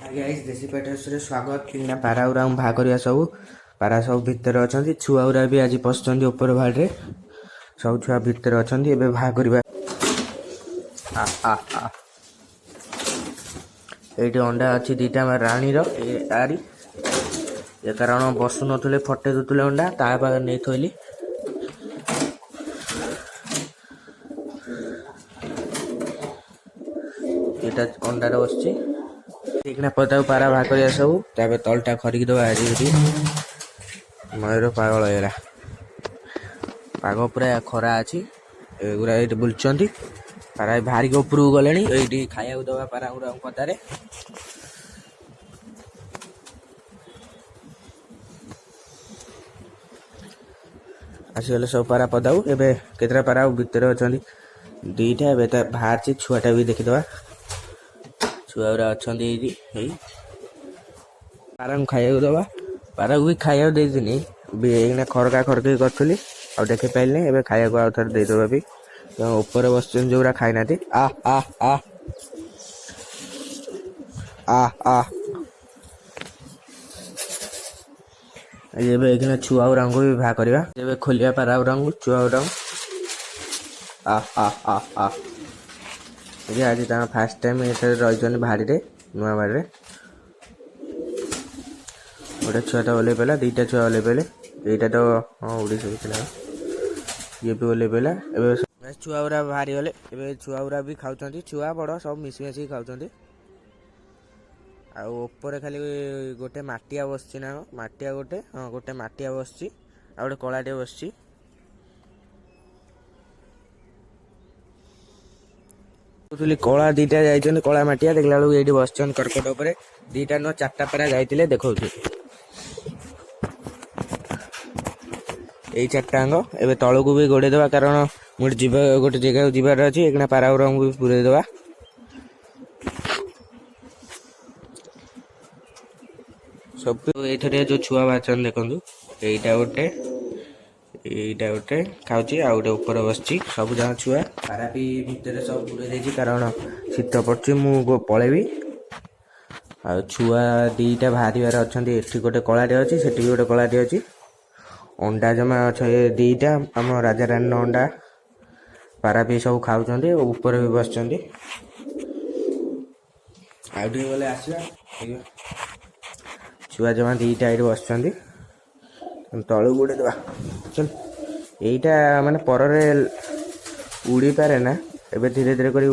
Guys देसी पेटर्स रे स्वागत कि पारा उरा भा करिया सब पारा सब भितर अछंती छुआ उरा भी आज पसचंदी ऊपर भाड़ रे सब छुआ भितर अछंती एबे भा करबा आ आ आ एठी अंडा अछि दीटा रानी रो आरी ए कारण बसु नथले फटे दुतले अंडा ता बा नै थोइली एटा अंडा रो बसची देखना पता पारा भा करिया सब ताबे तलटा खरिक दवा आजी मयूर पागल होगा पाग पूरा खरा अच्छी एगुरा ये बुलचंती पारा भारी ऊपर गले ये खाया दवा पारा गुरा पदारे आसीगले सब पारा पदाऊ एबे केतरा पारा भितर अच्छा दीटा ए बाहर छुआटा भी देखीदवा छुआ गुरा अच्छा पारा खाया दवा पारा भी खाया देना खरका खरकी करी आ देखे पाइले एबे खाया को आउ थर देदबा भी ऊपर बस जोरा खाई ना आ आ आ आ आ एबे एकना छुआ उरांग भी भा करबा एबे खोलिया पारा उरांग छुआ उरांग आ आ आ आ ये आज ता फर्स्ट टाइम एथे रहिजन भाड़ी रे नुआ बाड़ी रे गोटे छुआटा ओल्ले पेला दीटा छुआ ओल्ले पेले एटा तो हाँ उड़ी सकता ये भी ओल्ले पेला एबे छुआ उरा बाहरी गले एबे छुआ उरा भी खाउछंती छुआ बड़ सब मिसी मिसी खाउछंती आ ऊपर खाली गोटे माटिया बसछि ना माटिया गोटे हाँ गोटे माटिया बसछि आ गोटे कलाटे बसछि बुझली कला दीटा जाइछन कला माटिया देखला बेलू एठी बसछन करकट ऊपर दीटा न चारटा पारा जाइतिले देखौथि यही चार्टांग एवं तल को भी गोड़े दवा कारण गोटे गोटे जगह जीवार अच्छी एक पारा उरांग भी पूरे दवा सब ये जो छुआ बाचन देखु यहीटा गोटे खाऊँ आ गए ऊपर बसची सब जहाँ छुआ पारा भी भितर सब पूरे देती कारण शीत पड़े मु पलैबी आ छुआ दीटा बाहर अच्छा एटी गोटे कलाटे अच्छी से गोटे कलाटे अच्छी अंडा जमा अच्छा दीटा आम राजा रानी अंडा पारा भी सब खाऊं ऊपर भी बस गले आसवा छुआ जमा दीटा ये बस तलू गुड़े दवा चल यहीटा माने पर उड़ी पारे ना एबे धीरे धीरे कर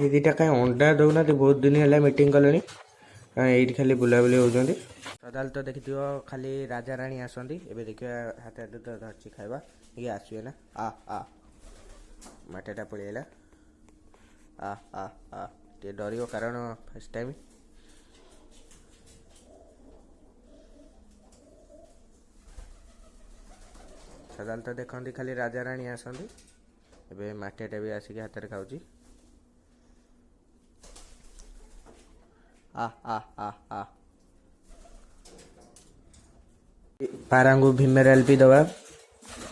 दीटा कहीं अंडा दौना बहुत दिन है मीटिंग कले ये खाली बुलाबुली होती सदाल तो देखी खाली राजा रानी आसती एबे देखिए हाथ हाथ तो धरची खाइबा ये आसवे ना आ आ माटाटा पड़ेगा आ आ आ टे डर कारण फर्स्ट टाइम सदाल तो देखती खाली राजा रानी आसती एबे माटाटा भी आसिक हाथ में खाऊँ आ आ आ आ पारांगु भीमराल भी दवा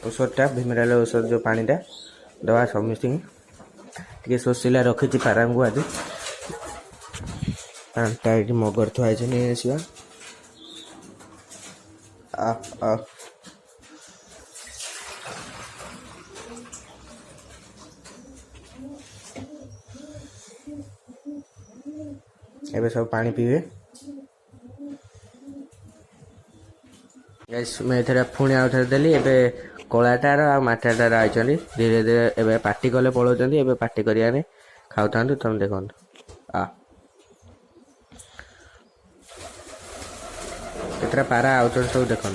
औषधटा भीमराल औषध जो पानीटा दवा समस्त टे शोषिला रखी पारांगु आज पाटा ये मगर थुआई नहीं आसवा आ आ एबे सब पानी पीवे मैं इधर पुणी आउ थे देली एबे कलाटार आ माटाटार आई धीरे धीरे एबे पार्टी कले पलाउं एबे पार्टी करिया खाऊ था तुम देखो आ केतरा पारा आउ सब देख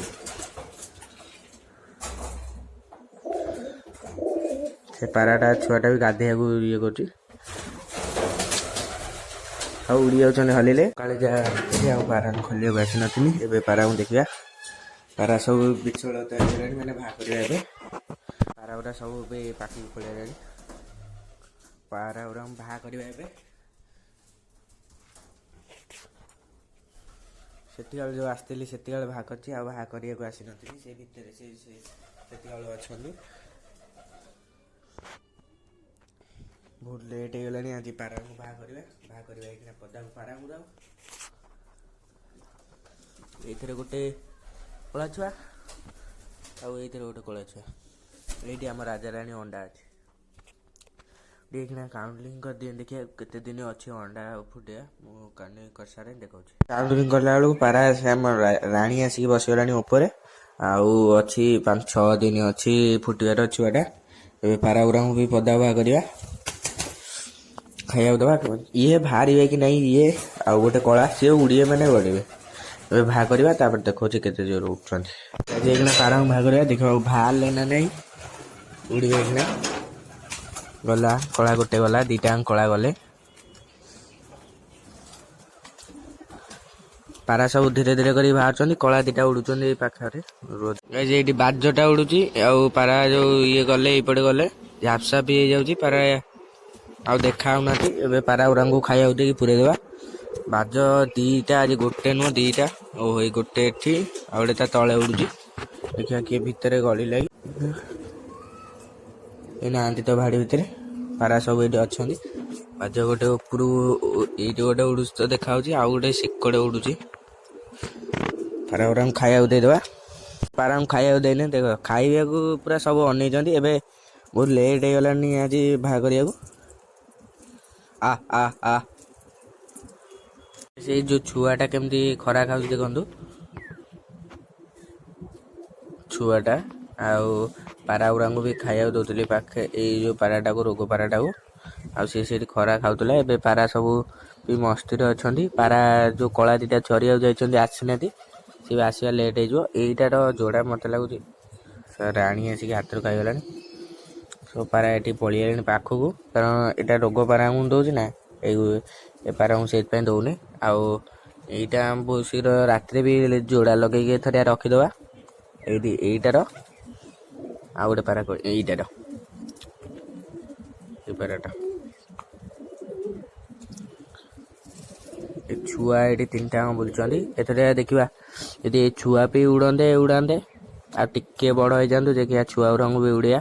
से पाराटा छुआटा भी गाधे ये कर उड़ी जाऊँ हलिले काले जा पारा खोल आसी नी ए पारा देखा पारा सब बिछलता मैंने भाग कर पारा गुरा सब पाखी खोल पारा गुरा भाग करवा से जो आसती से भाग कर भाग करने आसी नी से भितर से अच्छा ବହୁତ ଲେଟ୍ ହେଇଗଲାଣି। ଆଜି ପାରାକୁ ବାହା କରିବା ଏଇଖିନା ପଦାକୁ ପାରାକୁ ଯାଉ। ଏଇଥିରେ ଗୋଟେ କଳା ଛୁଆ ଆଉ ଏଇଥିରେ ଗୋଟେ କଳା ଛୁଆ। ଏଇଠି ଆମ ରାଜାରାଣୀ ଅଣ୍ଡା ଅଛି। ଏଇଖିନା କାଉଣ୍ଟଲିଂ କରିଦିଏ, ଦେଖିବା କେତେ ଦିନ ଅଛି ଅଣ୍ଡା ଫୁଟିବା। ମୁଁ କାଉଣ୍ଟଲିଂ କରିସାରେ ଦେଖାଉଛି। କାଉଣ୍ଟଲିଂ କଲା ବେଳକୁ ପାରା ଆମ ରାଣୀ ଆସିକି ବସିଗଲାଣି ଉପରେ। ଆଉ ଅଛି 5-6 ଦିନ ଅଛି ଫୁଟିବାର ଛୁଆଟା। ଏବେ ପାରା ଗୁରାଙ୍କୁ ବି ପଦା ବାହା କରିବା, ଖାଇବାକୁ ଦେବା। ଇଏ ବାହାରିବେ କି ନାହିଁ, ଇଏ ଆଉ ଗୋଟେ କଳା, ସିଏ ଉଡ଼ିବେ ମାନେ ଗଡ଼ିବେ। ଏବେ ବାହା କରିବା, ତାପରେ ଦେଖାଉଛି କେତେ ଜୋର ଉଠୁଛନ୍ତି। ଆଜି ଏଇଖିନା ପାରାଙ୍କୁ ବାହା କରିବା, ଦେଖିବାକୁ ବାହାରିଲେ ନା ନାହିଁ, ଉଡ଼ିବେ ଏଇଖିନା। ଗଲା କଳା ଗୋଟେ ଗଲା, 2ଟା କଳା ଗଲେ। ପାରା ସବୁ ଧୀରେ ଧୀରେ କରି ବାହାରୁଛନ୍ତି, କଳା 2ଟା ଉଡୁଛନ୍ତି ଏଇ ପାଖରେ। ଏଇଠି ବାଜଟା ଉଡୁଛି, ଆଉ ପାରା ଯୋଉ ଇଏ ଗଲେ ଏଇପଟେ ଗଲେ ଝାପସା ବି ହେଇଯାଉଛି, ପାରା ଆଉ ଦେଖା ହଉନାହାନ୍ତି। ଏବେ ପାରା ଗୁରାଙ୍କୁ ଖାଇବାକୁ ଦେଇକି ପୁରେଇ ଦେବା। ବାଜ 2ଟା, ଆଜି ଗୋଟେ ନୁହଁ 2ଟା। ଓହୋ, ଏଇ ଗୋଟେ ଏଠି ଆଉ ଗୋଟେ ତା ତଳେ ଉଡୁଛି। ଦେଖିବା କିଏ ଭିତରେ ଗଳିଲା କି। ଏ ନାହାନ୍ତି ତ ଭାଡି ଭିତରେ, ପାରା ସବୁ ଏଇଠି ଅଛନ୍ତି। ବାଜ ଗୋଟେ ଉପରୁ ଏଇଠି ଗୋଟେ ଉଡୁଛି ତ ଦେଖାହଉଛି, ଆଉ ଗୋଟେ ସେକଡେ ଉଡୁଛି। ପାରା ଗୁରାଙ୍କୁ ଖାଇବାକୁ ଦେଇଦେବା। ପାରାଙ୍କୁ ଖାଇବାକୁ ଦେଇନେ ଦେଖ ଖାଇବାକୁ ପୁରା ସବୁ ଅନେଇଛନ୍ତି। ଏବେ ବହୁତ ଲେଟ୍ ହେଇଗଲାଣି ଆଜି ବାହା କରିବାକୁ। ସେଇ ଯୋଉ ଛୁଆଟା କେମିତି ଖରା ଖାଉଛି ଦେଖନ୍ତୁ, ଛୁଆଟା। ଆଉ ପାରା ଗୁରାଙ୍କୁ ବି ଖାଇବାକୁ ଦଉଥିଲି ପାଖେ, ଏଇ ଯୋଉ ପାରାଟାକୁ, ରୋଗ ପାରାଟାକୁ। ଆଉ ସେ ସେଇଠି ଖରା ଖାଉଥିଲା। ଏବେ ପାରା ସବୁ ବି ମସ୍ତିରେ ଅଛନ୍ତି। ପାରା ଯୋଉ କଳା 2ଟା ଚରିବାକୁ ଯାଇଛନ୍ତି ଆସିନାହାନ୍ତି, ସିଏ ବି ଆସିବା ଲେଟ୍ ହେଇଯିବ। ଏଇଟାର ଯୋଡ଼ା ମତେ ଲାଗୁଛି ରାଣୀ ଆସିକି ହାତରୁ ଖାଇଗଲାଣି। ସବୁ ପାରା ଏଠି ପଳେଇଆଲେଣି ପାଖକୁ, କାରଣ ଏଇଟା ରୋଗ ପାରାଙ୍କୁ ଦଉଛି ନା, ଏ ପାରାଙ୍କୁ ସେଇଥିପାଇଁ ଦଉନି। ଆଉ ଏଇଟା ବହୁତ ଶୀଘ୍ର ରାତିରେ ବି ଯୋଡ଼ା ଲଗେଇକି ଥରେ ରଖିଦେବା। ଏଇଟାର ଆଉ ଗୋଟେ ପାରା, ଏଇଟାର ଏଇ ପାରାଟା। ଏ ଛୁଆ ଏଠି 3ଟା ବୁଲୁଛନ୍ତି। ଏଥିରେ ଦେଖିବା ଯଦି ଏ ଛୁଆ ବି ଉଡ଼ନ୍ତେ ଆଉ ଟିକେ ବଡ଼ ହେଇଯାଆନ୍ତୁ, ଦେଖିବା ଛୁଆ ଗୁରାଙ୍କୁ ବି ଉଡ଼େଇବା।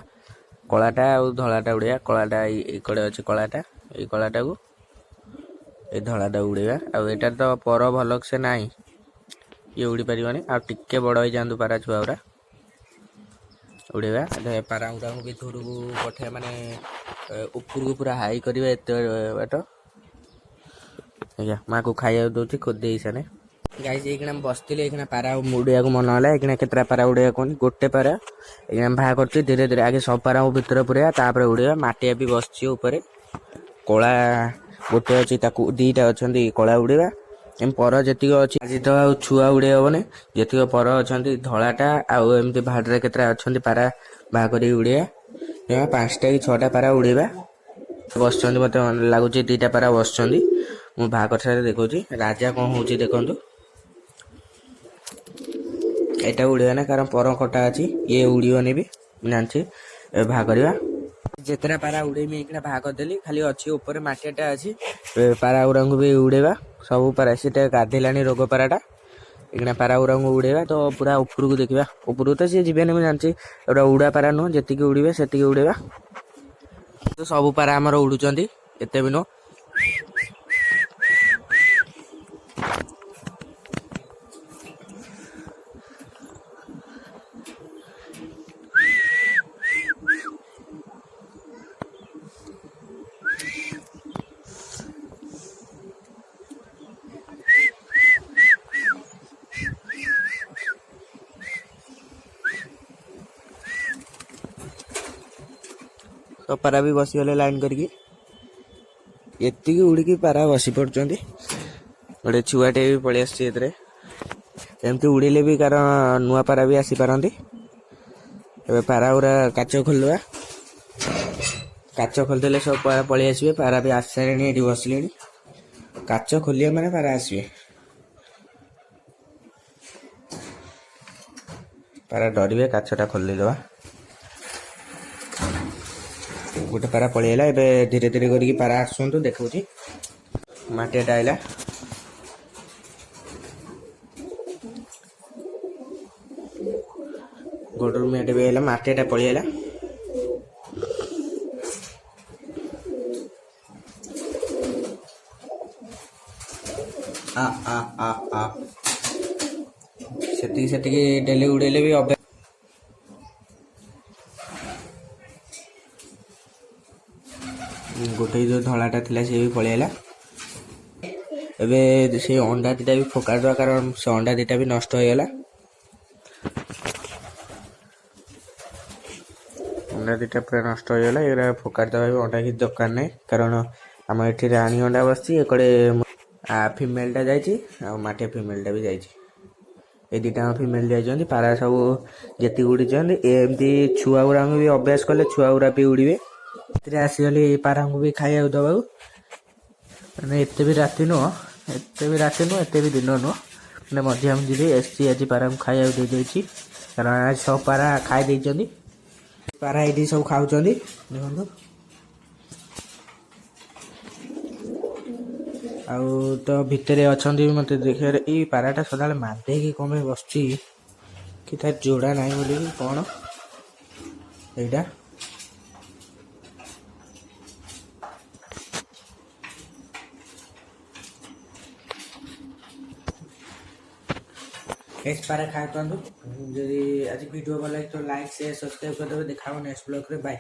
କଳାଟା ଆଉ ଧଳାଟା ଉଡ଼େଇବା। କଳାଟା ଏଇକଡ଼େ ଅଛି, କଳାଟା ଏଇ କଳାଟାକୁ, ଏଇ ଧଳାଟା ଉଡ଼େଇବା। ଆଉ ଏଇଟାର ତ ପର ଭଲକ ସେ ନାହିଁ, ଇଏ ଉଡ଼ି ପାରିବନି। ଆଉ ଟିକେ ବଡ଼ ହେଇଯାଆନ୍ତୁ ପାରା ଛୁଆ ଗୁରା, ଉଡ଼େଇବା। ପାରା ଗୁରାଙ୍କୁ ବି ଦୂରକୁ ପଠେଇବା, ମାନେ ଉପରକୁ ପୁରା ହାଇ କରିବା ଏତେ ବାଟ। ଆଜ୍ଞା, ମାଆକୁ ଖାଇବାକୁ ଦଉଛି, ଖୋଦି ଦେଇସାରେ। ଗାଇସ୍ ଏଇଖିଣା ମୁଁ ବସିଥିଲି, ଏଇଖିଣା ପାରା ଉଡ଼େଇବାକୁ ମନ ହେଲା। ଏଇଖିଣା କେତେଟା ପାରା ଉଡ଼େଇବା କୁହନି, ଗୋଟେ ପାରା ଏଇଖିଣା ବାହା କରୁଛି। ଧୀରେ ଧୀରେ ଆଗେ ସବୁ ପାରାଙ୍କୁ ଭିତରେ ପୁରେଇବା, ତାପରେ ଉଡ଼େଇବା। ମାଟିଆ ବି ବସିଛି ଉପରେ। କଳା ଗୋଟେ ଅଛି, ତାକୁ 2ଟା ଅଛନ୍ତି କଳା ଉଡ଼େଇବା। ଏମିତି ପର ଯେତିକି ଅଛି, ଆଜି ତ ଆଉ ଛୁଆ ଉଡ଼େଇ ହବନି। ଯେତିକି ପର ଅଛନ୍ତି ଧଳାଟା ଆଉ ଏମିତି ଭାଡ଼ିରେ କେତେଟା ଅଛନ୍ତି ପାରା ବାହା କରିକି ଉଡ଼େଇବା। 5ଟା କି 6ଟା ପାରା ଉଡ଼େଇବା। ବସିଛନ୍ତି, ମତେ ଲାଗୁଛି 2ଟା ପାରା ବସିଛନ୍ତି। ମୁଁ ବାହା କରିସାରେ ଦେଖଉଛି। ରାଜା କଣ ହଉଛି ଦେଖନ୍ତୁ। ଏଇଟା ଉଡ଼ିବା ନା, କାରଣ ପର କଟା ଅଛି, ଇଏ ଉଡ଼ିବନି ବି, ମୁଁ ଜାଣିଛି। ଏବେ ବାହା କରିବା। ଯେତେଟା ପାରା ଉଡ଼େଇମି ଏଇଖିଣା ବାହା କରିଦେଲି, ଖାଲି ଅଛି ଉପରେ ମାଟିଆଟା ଅଛି। ପାରା ଗୁରାଙ୍କୁ ବି ଉଡ଼େଇବା। ସବୁ ପାରା, ସେଟା ଗାଧେଇଲାଣି ରୋଗ ପାରାଟା। ଏଇଖିଣା ପାରା ଗୁରାଙ୍କୁ ଉଡ଼େଇବା ତ ପୁରା ଉପରକୁ ଦେଖିବା। ଉପରକୁ ତ ସିଏ ଯିବେନି, ମୁଁ ଜାଣିଛି। ଏଗୁଡ଼ା ଉଡ଼ା ପାରା ନୁହଁ, ଯେତିକି ଉଡ଼ିବେ ସେତିକି ଉଡ଼େଇବା। ସବୁ ପାରା ଆମର ଉଡ଼ୁଛନ୍ତି, ଏତେ ବି ନୁହଁ। ତ ପାରା ବି ବସିଗଲେ ଲାଇନ୍ କରିକି। ଏତିକି ଉଡ଼ିକି ପାରା ବସି ପଡ଼ୁଛନ୍ତି। ଗୋଟେ ଛୁଆଟେ ବି ପଳେଇ ଆସିଛି ଏଥିରେ। ଏମିତି ଉଡ଼ିଲେ ବି କାରଣ ନୂଆ ପାରା ବି ଆସିପାରନ୍ତି। ଏବେ ପାରା ଗୁରା କାଚ ଖୋଲିଦେବା। କାଚ ଖୋଲିଦେଲେ ସବୁ ପାରା ପଳେଇ ଆସିବେ। ପାରା ବି ଆସି ସାରିଲେଣି, ଏଠି ବସିଲେଣି। କାଚ ଖୋଲିବା ମାନେ ପାରା ଆସିବେ। ପାରା ଡରିବେ, କାଚଟା ଖୋଲିଦେବା। ଗୋଟେ ପାରା ପଳେଇଆଇଲା। ଏବେ ଧୀରେ ଧୀରେ କରିକି ପାରା ଆସନ୍ତୁ, ଦେଖଉଛି। ମାଟିଆଟା ଆଇଲା। ଗୋଡ଼ରୁ ମେଣ୍ଟ ବି ଆଇଲା, ମାଟିଆଟା ପଳେଇଆଇଲା। ଆ ଆ ଆ ଆ ସେତିକି ସେତିକି ଡେଲି ଉଡ଼େଇଲେ ବି ଅଭ୍ୟାସ। ଗୋଟେ ଯେଉଁ ଧଳାଟା ଥିଲା ସେ ବି ପଳେଇଲା। ଏବେ ସେଇ ଅଣ୍ଡା ଦୁଇଟା ବି ଫୋପାଡ଼ିଦେବା, କାରଣ ସେ ଅଣ୍ଡା ଦୁଇଟା ବି ନଷ୍ଟ ହେଇଗଲା। ଅଣ୍ଡା ଦୁଇଟା ପୁରା ନଷ୍ଟ ହେଇଗଲା, ଏଗୁଡ଼ା ଫୋପାଡ଼ିଦେବା ବି ଅଣ୍ଡା କିଛି ଦରକାର ନାହିଁ, କାରଣ ଆମ ଏଠି ରାଣୀ ଅଣ୍ଡା ବସିଛି, ଏକଡ଼େ ଫିମେଲଟା ଯାଇଛି ଆଉ ମାଟିଆ ଫିମେଲଟା ବି ଯାଇଛି। ଏ ଦୁଇଟା ଫିମେଲ ଯାଇଛନ୍ତି। ପାରା ସବୁ ଯେତିକି ଉଡ଼ିଛନ୍ତି ଏମିତି ଛୁଆ ଗୁଡ଼ାଙ୍କୁ ବି ଅଭ୍ୟାସ କଲେ ଛୁଆ ଗୁଡ଼ା ବି ଉଡ଼ିବେ। ରାତିରେ ଆସିଗଲି ପାରାଙ୍କୁ ବି ଖାଇବାକୁ ଦେବାକୁ, ମାନେ ଏତେ ବି ରାତି ନୁହଁ, ଏତେ ବି ଦିନ ନୁହଁ, ମାନେ ମଝିଆ ମଝିରେ ଆସିଛି। ଆଜି ପାରାଙ୍କୁ ଖାଇବାକୁ ଦେଇଦେଇଛି, କାରଣ ଆଜି ସବୁ ପାରା ଖାଇ ଦେଇଛନ୍ତି। ପାରା ଏଇଠି ସବୁ ଖାଉଛନ୍ତି, ଦେଖନ୍ତୁ। ଆଉ ତ ଭିତରେ ଅଛନ୍ତି, ମୋତେ ଦେଖିବାରେ ଏଇ ପାରାଟା ସଦାବେଳେ ମାଦେଇକି କ'ଣ ପାଇଁ ବସୁଛି, କି ତାର ଯୋଡ଼ା ନାହିଁ ବୋଲିକି କ'ଣ ଏଇଟା। ପାରା ଖାଇପାରନ୍ତୁ। ଯଦି ଆଜି ଭିଡ଼ିଓ ଭଲ ଲାଗେ ତ ଲାଇକ୍ ସେୟାର ସବସ୍କ୍ରାଇବ୍ କରିଦେବେ। ଦେଖା ହେବ ନେକ୍ସଟ ବ୍ଲଗ୍ରେ। ବାଏ।